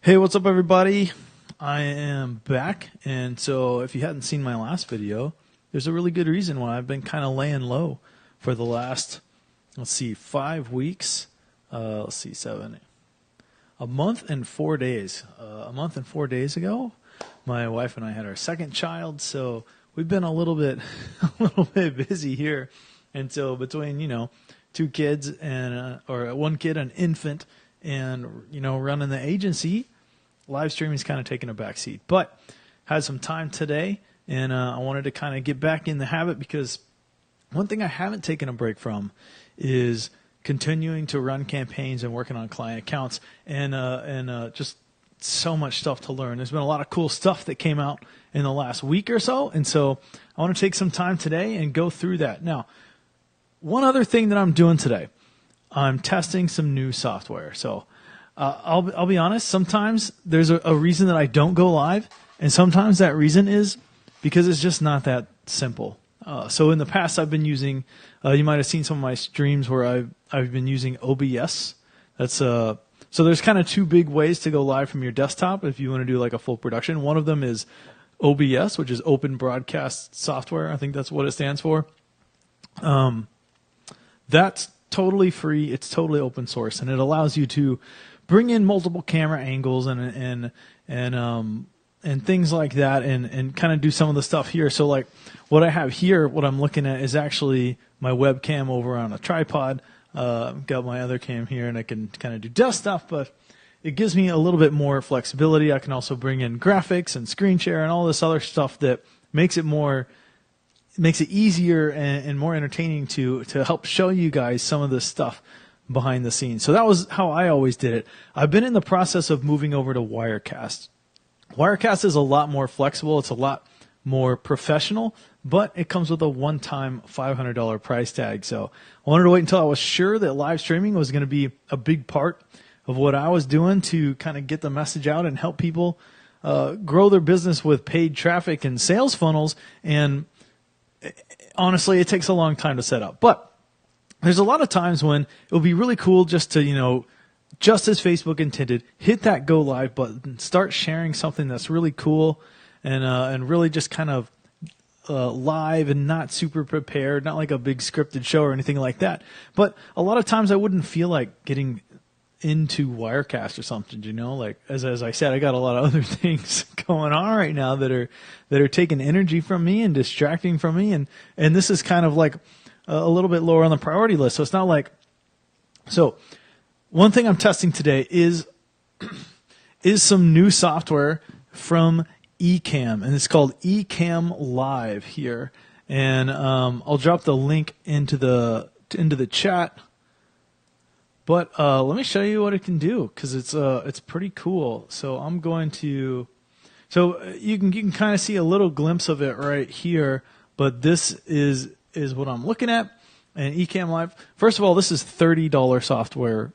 Hey, what's up, everybody? I am back, and so if you hadn't seen my last video, there's a really good reason why I've been kind of laying low for the last, 5 weeks. A month and 4 days. A month and 4 days ago, my wife and I had our second child, so we've been a little bit, a little bit busy here. And so between two kids and or one kid, an infant, and running the agency, live streaming is kind of taking a back seat. But had some time today, and I wanted to kind of get back in the habit, because one thing I haven't taken a break from is continuing to run campaigns and working on client accounts, and just so much stuff to learn. There's been a lot of cool stuff that came out in the last week or so, and so I want to take some time today and go through that. Now, one other thing that I'm doing today, I'm testing some new software. So I'll be honest, sometimes there's a reason that I don't go live, and sometimes that reason is because it's just not that simple. So in the past, I've been using, you might have seen some of my streams where I've been using OBS. So there's kind of two big ways to go live from your desktop if you want to do like a full production. One of them is OBS, which is Open Broadcast Software. I think that's what it stands for. That's totally free. It's totally open source, and it allows you to bring in multiple camera angles and things like that, and kind of do some of the stuff here. So like what I have here, what I'm looking at is actually my webcam over on a tripod. Got my other cam here, and I can kind of do desktop, but it gives me a little bit more flexibility. I can also bring in graphics and screen share and all this other stuff that makes it easier and more entertaining to help show you guys some of this stuff behind the scenes. So that was how I always did it. I've been in the process of moving over to Wirecast. Wirecast is a lot more flexible. It's a lot more professional, but it comes with a one-time $500 price tag. So I wanted to wait until I was sure that live streaming was going to be a big part of what I was doing to kind of get the message out and help people grow their business with paid traffic and sales funnels. And honestly, it takes a long time to set up. But there's a lot of times when it will be really cool just to, just as Facebook intended, hit that go live button, start sharing something that's really cool, and really just kind of live and not super prepared, not like a big scripted show or anything like that. But a lot of times I wouldn't feel like getting into Wirecast or something, like as I said, I got a lot of other things going on right now that are taking energy from me and distracting from me, and this is kind of like a little bit lower on the priority list. So it's not like, so one thing I'm testing today is some new software from eCamm, and it's called eCamm Live here, and I'll drop the link into the chat. But let me show you what it can do, because it's pretty cool. So I'm going to, so you can kind of see a little glimpse of it right here. But this is what I'm looking at. And eCamm Live, first of all, this is $30 software,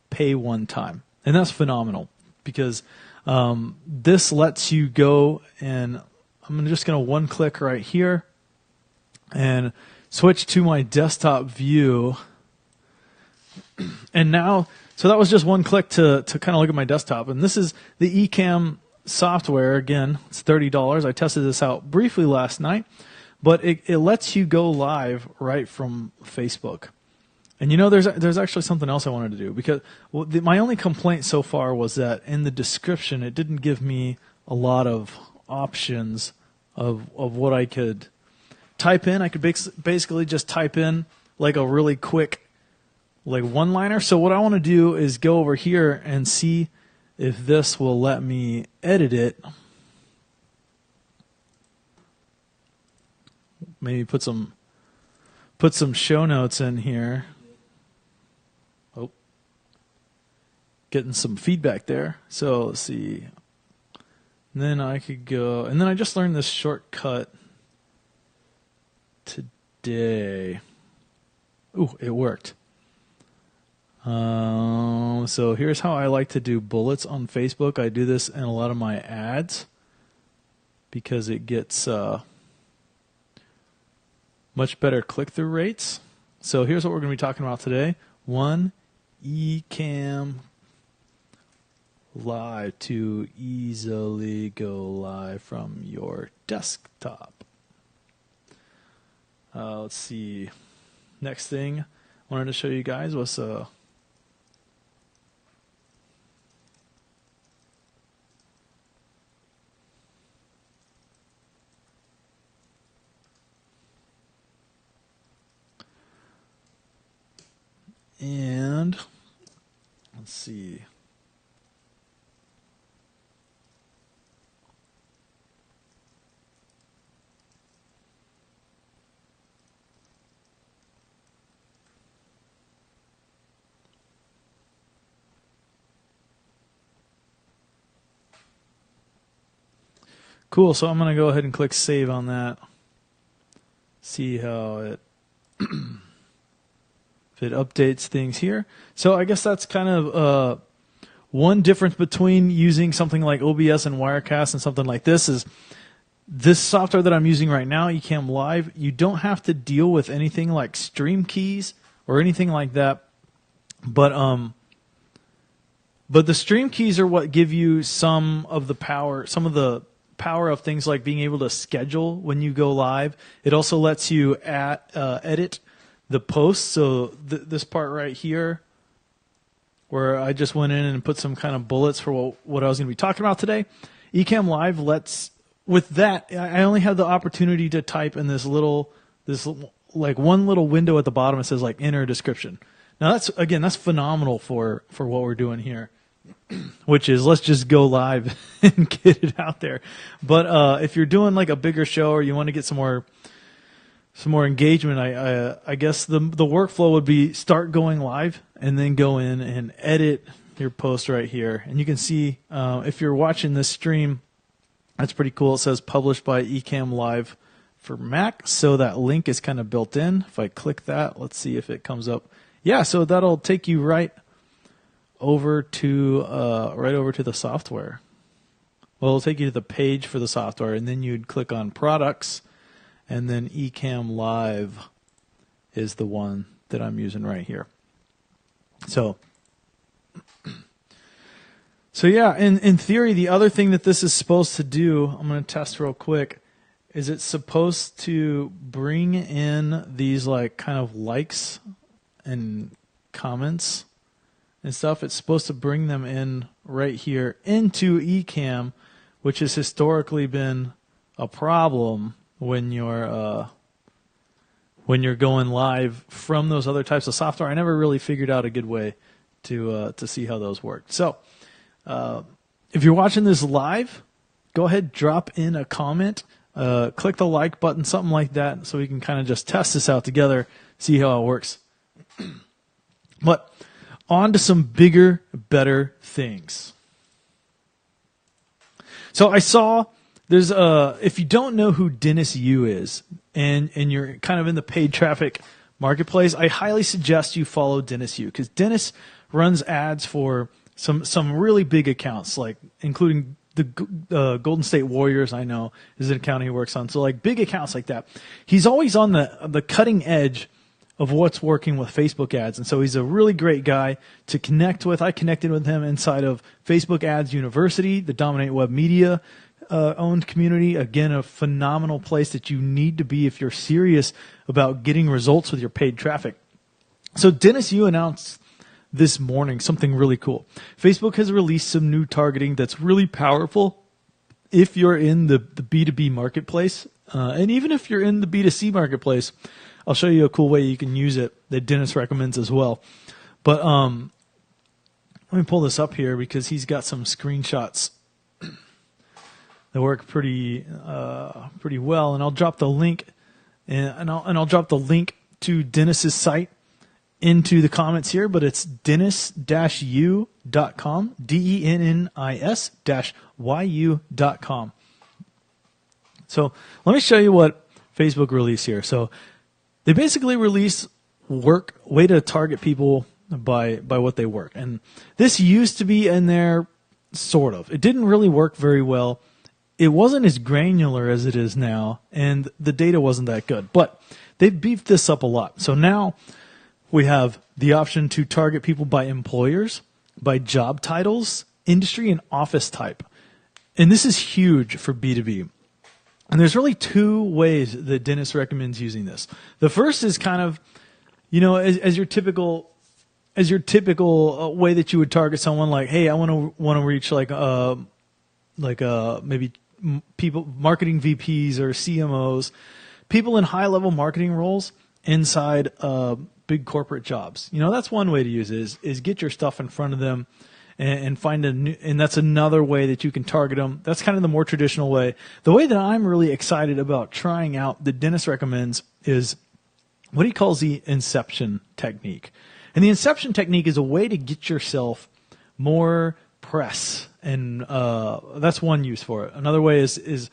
pay one time, and that's phenomenal, because this lets you go, and I'm just going to one click right here and switch to my desktop view. And now, so that was just one click to kind of look at my desktop. And this is the eCamm software. Again, it's $30. I tested this out briefly last night, but it lets you go live right from Facebook. And there's actually something else I wanted to do, because my only complaint so far was that in the description, it didn't give me a lot of options of what I could type in. I could basically just type in like a really quick like one-liner. So what I want to do is go over here and see if this will let me edit it. Maybe put some show notes in here. Oh, getting some feedback there. So let's see. And then I could go, and then I just learned this shortcut today. Ooh, it worked. So here's how I like to do bullets on Facebook. I do this in a lot of my ads because it gets much better click-through rates. So here's what we're going to be talking about today. One, eCamm live to easily go live from your desktop. Let's see. Next thing I wanted to show you guys was and let's see. Cool, so I'm going to go ahead and click save on that. See how it if it updates things here. So I guess that's kind of one difference between using something like OBS and Wirecast and something like this is this software that I'm using right now, eCamm Live, you don't have to deal with anything like stream keys or anything like that. But the stream keys are what give you some of the power of things like being able to schedule when you go live. It also lets you edit the posts. So this part right here, where I just went in and put some kind of bullets for what I was going to be talking about today. eCamm Live lets, with that, I only have the opportunity to type in this like one little window at the bottom. It says like enter description. Now that's phenomenal for what we're doing here. Which is, let's just go live and get it out there. But if you're doing like a bigger show or you want to get some more engagement, I guess the workflow would be start going live and then go in and edit your post right here. And you can see if you're watching this stream, that's pretty cool. It says published by eCamm Live for Mac. So that link is kind of built in. If I click that, let's see if it comes up. Yeah, so that'll take you right over to the software. Well, it'll take you to the page for the software, and then you'd click on products, and then eCamm Live is the one that I'm using right here. So yeah, in theory, the other thing that this is supposed to do, I'm going to test real quick, is it's supposed to bring in these like kind of likes and comments and stuff. It's supposed to bring them in right here into eCamm, which has historically been a problem when you're going live from those other types of software. I never really figured out a good way to see how those work. So if you're watching this live, go ahead, drop in a comment, click the like button, something like that, so we can kind of just test this out together, see how it works. But on to some bigger, better things. So I saw there's if you don't know who Dennis Yu is and you're kind of in the paid traffic marketplace, I highly suggest you follow Dennis Yu, because Dennis runs ads for some really big accounts, like including the Golden State Warriors. I know is an account he works on. So like big accounts like that. He's always on the cutting edge of what's working with Facebook ads. And so he's a really great guy to connect with. I connected with him inside of Facebook Ads University, the Dominate Web Media owned community. Again, a phenomenal place that you need to be if you're serious about getting results with your paid traffic. So Dennis Yu announced this morning something really cool. Facebook has released some new targeting that's really powerful if you're in the B2B marketplace. And even if you're in the B2C marketplace, I'll show you a cool way you can use it that Dennis recommends as well. But let me pull this up here because he's got some screenshots that work pretty well, and I'll drop the link and I'll drop the link to Dennis's site into the comments here. But it's dennis-u.com, dennis-yu.com. So let me show you what Facebook released here. So they basically release way to target people by what they work. And this used to be in there, sort of. It didn't really work very well. It wasn't as granular as it is now, and the data wasn't that good. But they've beefed this up a lot. So now we have the option to target people by employers, by job titles, industry and office type. And this is huge for B2B. And there's really two ways that Dennis recommends using this. The first is kind of, as your typical way that you would target someone, like, hey, I want to reach maybe people, marketing VPs or CMOs, people in high level marketing roles inside big corporate jobs. That's one way to use it, is get your stuff in front of them and find and that's another way that you can target them. That's kind of the more traditional way. The way that I'm really excited about trying out that Dennis recommends is what he calls the inception technique. And the inception technique is a way to get yourself more press. And that's one use for it. Another way is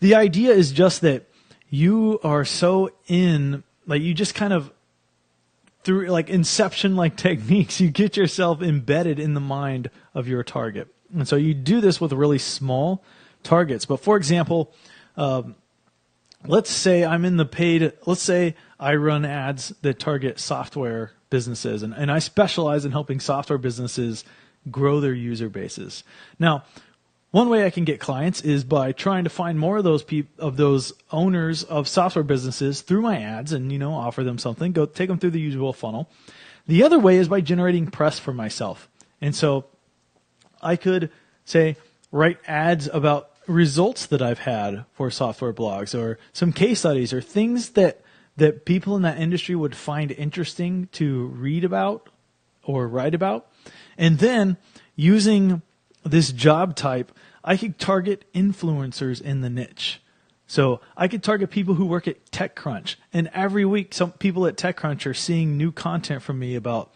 the idea is just that you are so you just kind of, through like inception-like techniques, you get yourself embedded in the mind of your target. And so you do this with really small targets. But for example, let's say I run ads that target software businesses, and I specialize in helping software businesses grow their user bases. Now, one way I can get clients is by trying to find more of those owners of software businesses through my ads and, offer them something, go take them through the usual funnel. The other way is by generating press for myself. And so I could say, write ads about results that I've had for software blogs, or some case studies, or things that people in that industry would find interesting to read about or write about. And then using this job type, I could target influencers in the niche. So I could target people who work at TechCrunch. And every week, some people at TechCrunch are seeing new content from me about,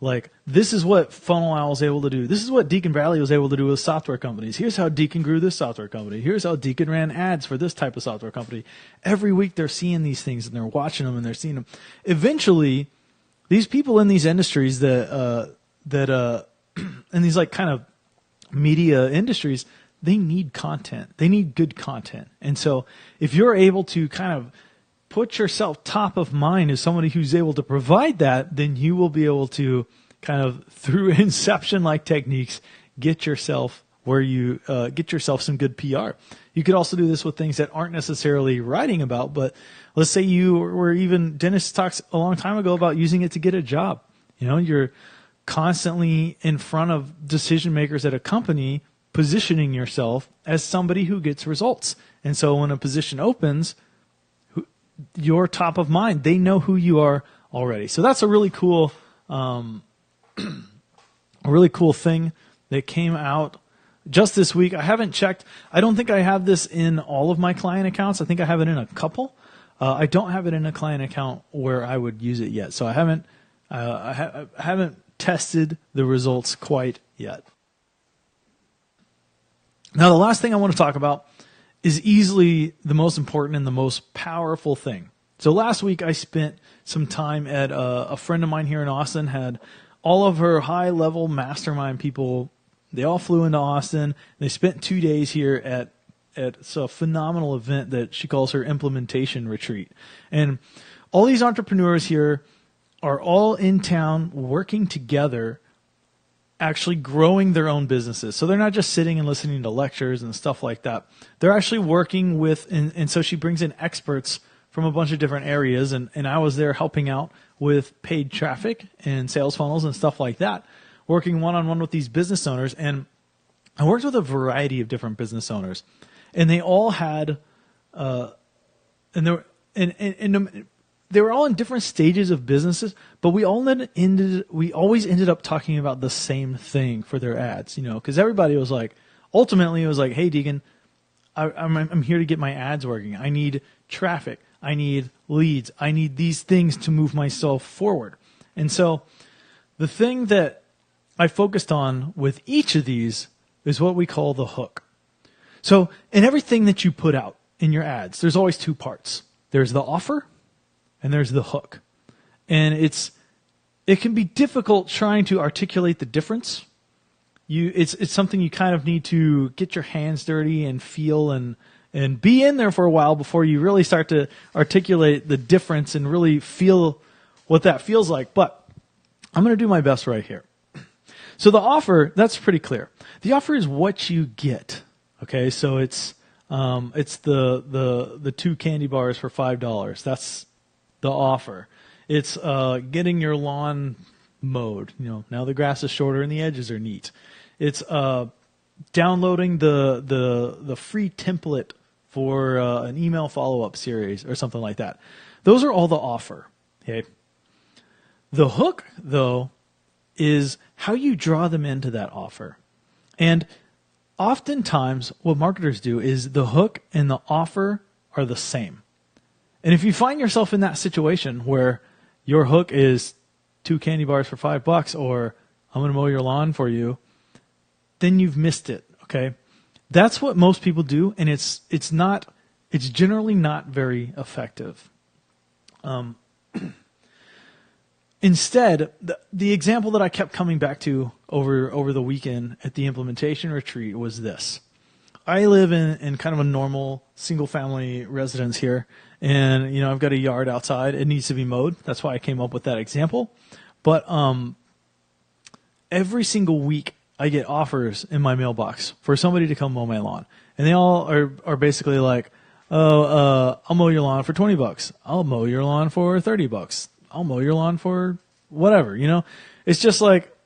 like, this is what Funnel Owl was able to do. This is what Deacon Bradley was able to do with software companies. Here's how Deacon grew this software company. Here's how Deacon ran ads for this type of software company. Every week they're seeing these things and they're watching them and they're seeing them. Eventually, these people in these industries in these like kind of media industries, they need content. They need good content. And so if you're able to kind of put yourself top of mind as somebody who's able to provide that, then you will be able to kind of, through inception-like techniques, get yourself where you get yourself some good PR. You could also do this with things that aren't necessarily writing about, but let's say you were even, Dennis talks a long time ago about using it to get a job. You're constantly in front of decision makers at a company, positioning yourself as somebody who gets results. And so when a position opens, you're top of mind. They know who you are already. So that's a really cool thing that came out just this week. I haven't checked. I don't think I have this in all of my client accounts. I think I have it in a couple. I don't have it in a client account where I would use it yet. So I haven't tested the results quite yet. Now, the last thing I want to talk about is easily the most important and the most powerful thing. So last week I spent some time at a friend of mine here in Austin, had all of her high-level mastermind people. They all flew into Austin. They spent 2 days here at a phenomenal event that she calls her implementation retreat. And all these entrepreneurs here are all in town working together, actually growing their own businesses. So they're not just sitting and listening to lectures and stuff like that. They're actually working with, and so she brings in experts from a bunch of different areas, and I was there helping out with paid traffic and sales funnels and stuff like that, working one-on-one with these business owners. And I worked with a variety of different business owners, and they all had, they were all in different stages of businesses, but we always ended up talking about the same thing for their ads, because everybody was like, ultimately it was like, hey, Deacon, I'm here to get my ads working. I need traffic. I need leads. I need these things to move myself forward. And so the thing that I focused on with each of these is what we call the hook. So in everything that you put out in your ads, there's always two parts. There's the offer and there's the hook. And it can be difficult trying to articulate the difference. It's something you kind of need to get your hands dirty and feel and be in there for a while before you really start to articulate the difference and really feel what that feels like. But I'm going to do my best right here. So the offer, that's pretty clear. The offer is what you get. Okay, so it's the 2 candy bars for $5. That's the offer. It's getting your lawn mowed. Now the grass is shorter and the edges are neat. It's downloading the free template for an email follow-up series or something like that. Those are all the offer. Okay. The hook, though, is how you draw them into that offer. And oftentimes what marketers do is the hook and the offer are the same. And if you find yourself in that situation where your hook is 2 candy bars for $5 or I'm going to mow your lawn for you, then you've missed it. Okay. That's what most people do. And it's generally not very effective. Instead, the example that I kept coming back to over the weekend at the implementation retreat was this. I live in kind of a normal single-family residence here, and I've got a yard outside. It needs to be mowed. That's why I came up with that example. But every single week, I get offers in my mailbox for somebody to come mow my lawn, and they all are basically like, "Oh, I'll mow your lawn for $20. I'll mow your lawn for $30. I'll mow your lawn for whatever." It's just like,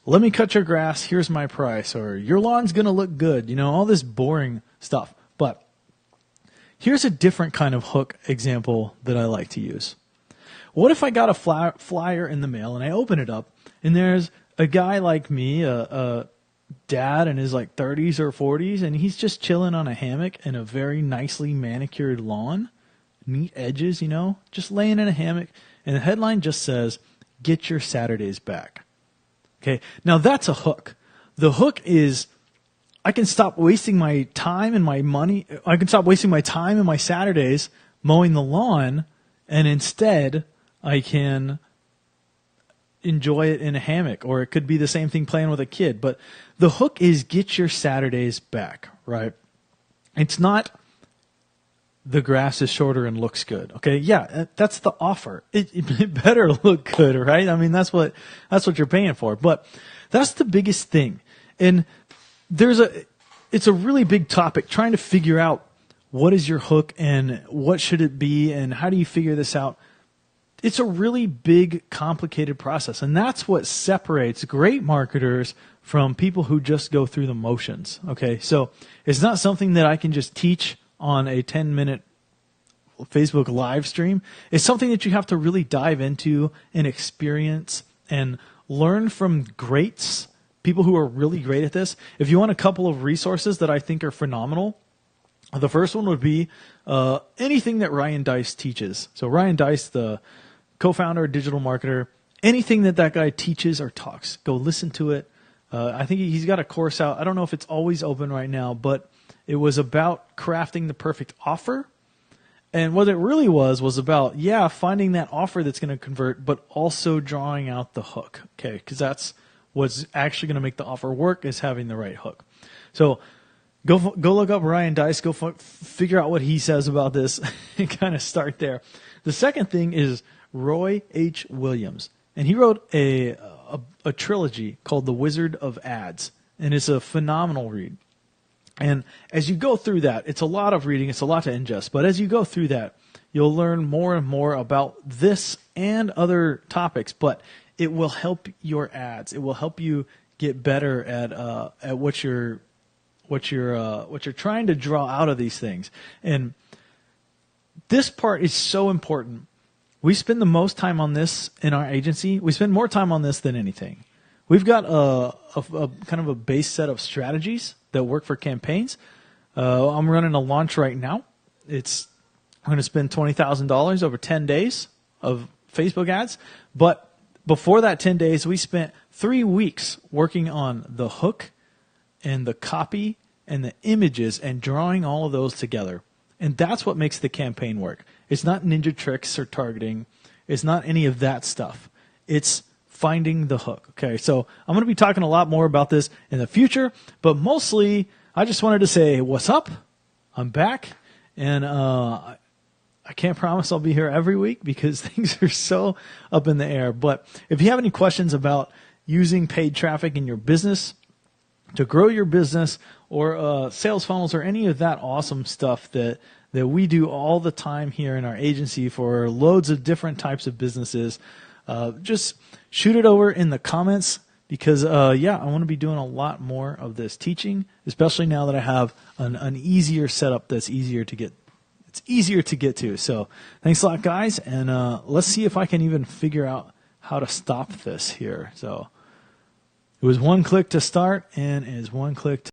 let me cut your grass. Here's my price, or your lawn's going to look good. All this boring stuff. But here's a different kind of hook example that I like to use. What if I got a flyer in the mail and I open it up and there's a guy like me, a dad in his 30s or 40s, and he's just chilling on a hammock in a very nicely manicured lawn, neat edges, just laying in a hammock. And the headline just says, "Get your Saturdays back." Okay, now that's a hook. The hook is, I can stop wasting my time and my money. I can stop wasting my time and my Saturdays mowing the lawn, and instead I can enjoy it in a hammock. Or it could be the same thing playing with a kid. But the hook is get your Saturdays back, right? It's not the grass is shorter and looks good. Okay, yeah, that's the offer. It better look good, right? I mean, that's what you're paying for. But that's the biggest thing. And it's a really big topic trying to figure out what is your hook and what should it be and how do you figure this out. It's a really big, complicated process. And that's what separates great marketers from people who just go through the motions. Okay, so it's not something that I can just teach on a 10-minute Facebook live stream. It's something that you have to really dive into and experience and learn from greats, people who are really great at this. If you want a couple of resources that I think are phenomenal, the first one would be anything that Ryan Deiss teaches. So Ryan Deiss, the co-founder, digital marketer, anything that guy teaches or talks, go listen to it. I think he's got a course out. I don't know if it's always open right now, but it was about crafting the perfect offer. And what it really was about, finding that offer that's going to convert, but also drawing out the hook. Okay, because that's what's actually going to make the offer work, is having the right hook. So go look up Ryan Deiss, go figure out what he says about this and kind of start there. The second thing is Roy H. Williams. And he wrote a trilogy called The Wizard of Ads. And it's a phenomenal read. And as you go through that, it's a lot of reading, it's a lot to ingest. But as you go through that, you'll learn more and more about this and other topics. But it will help your ads. It will help you get better at what you're trying to draw out of these things. And this part is so important. We spend the most time on this in our agency. We spend more time on this than anything. We've got a kind of a base set of strategies that work for campaigns. I'm running a launch right now. I'm going to spend $20,000 over 10 days of Facebook ads. But before that 10 days, we spent 3 weeks working on the hook and the copy and the images and drawing all of those together. And that's what makes the campaign work. It's not ninja tricks or targeting. It's not any of that stuff. It's finding the hook. Okay, so I'm going to be talking a lot more about this in the future, but mostly I just wanted to say, what's up? I'm back, and I can't promise I'll be here every week because things are so up in the air. But if you have any questions about using paid traffic in your business to grow your business, or sales funnels, or any of that awesome stuff that we do all the time here in our agency for loads of different types of businesses, just shoot it over in the comments, because I want to be doing a lot more of this teaching, especially now that I have an easier setup that's easier to get. It's easier to get to. So thanks a lot, guys, and let's see if I can even figure out how to stop this here. So it was one click to start, and it is one click to